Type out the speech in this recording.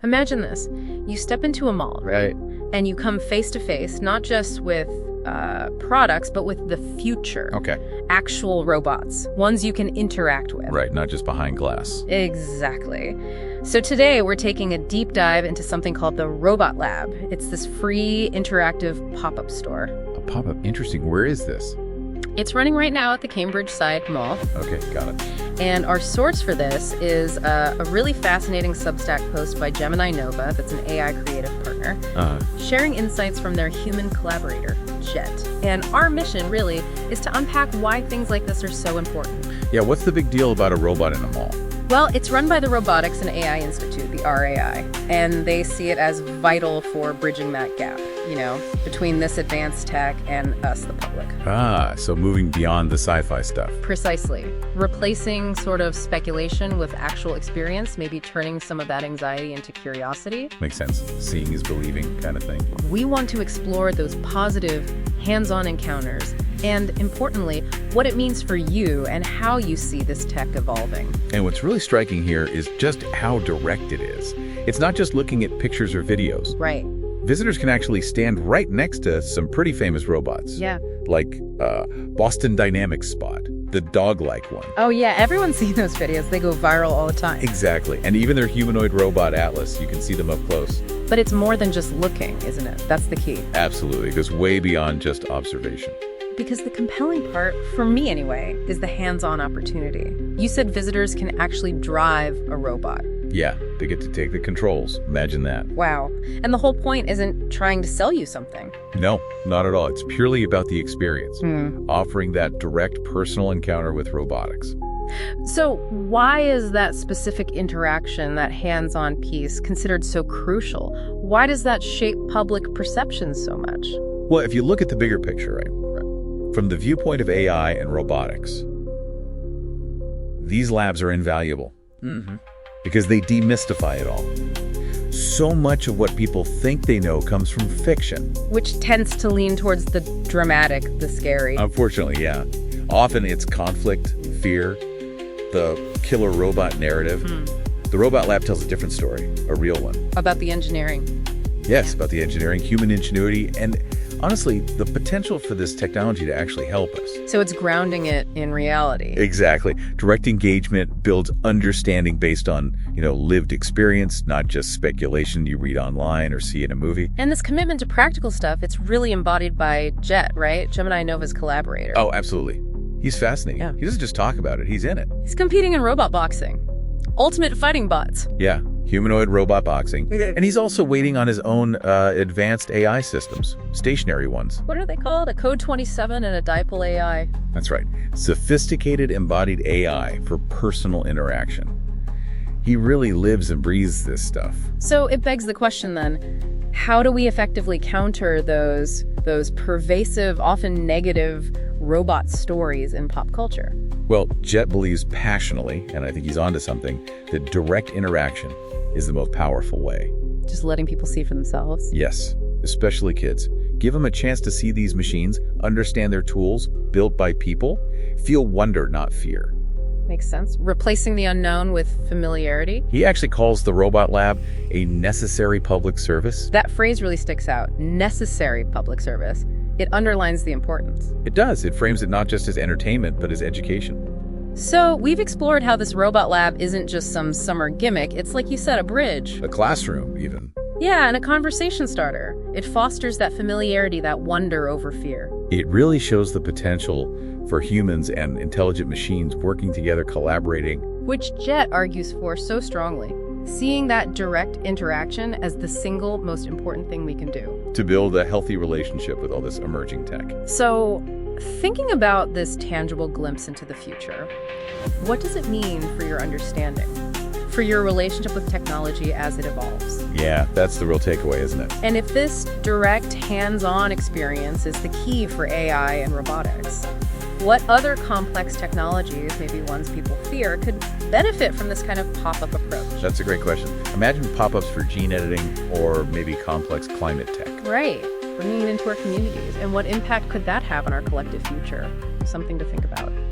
Imagine this. You step into a mall, Right. and you come face to face, not just with products, but with the future. Okay. Actual robots, ones you can interact with. Right, not just behind glass. Exactly. So today we're taking a deep dive into something called the Robot Lab. It's this free interactive pop-up store. A pop-up. Interesting. Where is this? It's running right now at the Cambridge Side Mall. Okay, got it. And our source for this is a really fascinating Substack post by Gemini Nova, that's an AI creative partner, sharing insights from their human collaborator, Jet. And our mission, really, is to unpack why things like this are so important. Yeah, what's the big deal about a robot in a mall? Well, it's run by the Robotics and AI Institute, the RAI, and they see it as vital for bridging that gap, between this advanced tech and us, the public. So moving beyond the sci-fi stuff. Precisely. Replacing sort of speculation with actual experience, maybe turning some of that anxiety into curiosity. Makes sense. Seeing is believing kind of thing. We want to explore those positive, hands-on encounters, and importantly, what it means for you and how you see this tech evolving. And what's really striking here is just how direct it is. It's not just looking at pictures or videos. Right. Visitors can actually stand right next to some pretty famous robots. Yeah. Like Boston Dynamics Spot, the dog-like one. Oh yeah, everyone's seen those videos. They go viral all the time. Exactly. And even their humanoid robot Atlas, you can see them up close. But it's more than just looking, isn't it? That's the key. Absolutely. It goes way beyond just observation. Because the compelling part, for me anyway, is the hands-on opportunity. You said visitors can actually drive a robot. Yeah, they get to take the controls. Imagine that. Wow. And the whole point isn't trying to sell you something. No, not at all. It's purely about the experience, offering that direct personal encounter with robotics. So why is that specific interaction, that hands-on piece, considered so crucial? Why does that shape public perception so much? Well, if you look at the bigger picture, right, from the viewpoint of AI and robotics, these labs are invaluable because they demystify it all. So much of what people think they know comes from fiction. Which tends to lean towards the dramatic, the scary. Unfortunately, yeah. Often it's conflict, fear, the killer robot narrative. The Robot Lab tells a different story, a real one. About the engineering. Yes, about the engineering, human ingenuity, and honestly, the potential for this technology to actually help us. So it's grounding it in reality. Exactly. Direct engagement builds understanding based on, lived experience, not just speculation you read online or see in a movie. And this commitment to practical stuff, it's really embodied by Jet, right? Gemini Nova's collaborator. Oh, absolutely. He's fascinating. Yeah. He doesn't just talk about it, he's in it. He's competing in robot boxing. Ultimate fighting bots. Yeah, humanoid robot boxing. And he's also waiting on his own advanced AI systems, stationary ones. What are they called? A Code 27 and a Dipole AI. That's right. Sophisticated embodied AI for personal interaction. He really lives and breathes this stuff. So it begs the question then, how do we effectively counter those pervasive, often negative robot stories in pop culture? Well, Jet believes passionately, and I think he's onto something, that direct interaction is the most powerful way. Just letting people see for themselves? Yes, especially kids. Give them a chance to see these machines, understand their tools, built by people, feel wonder, not fear. Makes sense. Replacing the unknown with familiarity. He actually calls the Robot Lab a necessary public service. That phrase really sticks out. Necessary public service. It underlines the importance. It does. It frames it not just as entertainment, but as education. So we've explored how this Robot Lab isn't just some summer gimmick. It's, like you said, a bridge. A classroom, even. Yeah, and a conversation starter. It fosters that familiarity, that wonder over fear. It really shows the potential for humans and intelligent machines working together, collaborating. Which Jet argues for so strongly. Seeing that direct interaction as the single most important thing we can do. To build a healthy relationship with all this emerging tech. So, thinking about this tangible glimpse into the future, what does it mean for your understanding? For your relationship with technology as it evolves? Yeah, that's the real takeaway, isn't it? And if this direct, hands-on experience is the key for AI and robotics, what other complex technologies, maybe ones people fear, could benefit from this kind of pop-up approach? That's a great question. Imagine pop-ups for gene editing or maybe complex climate tech. Right, bringing it into our communities. And what impact could that have on our collective future? Something to think about.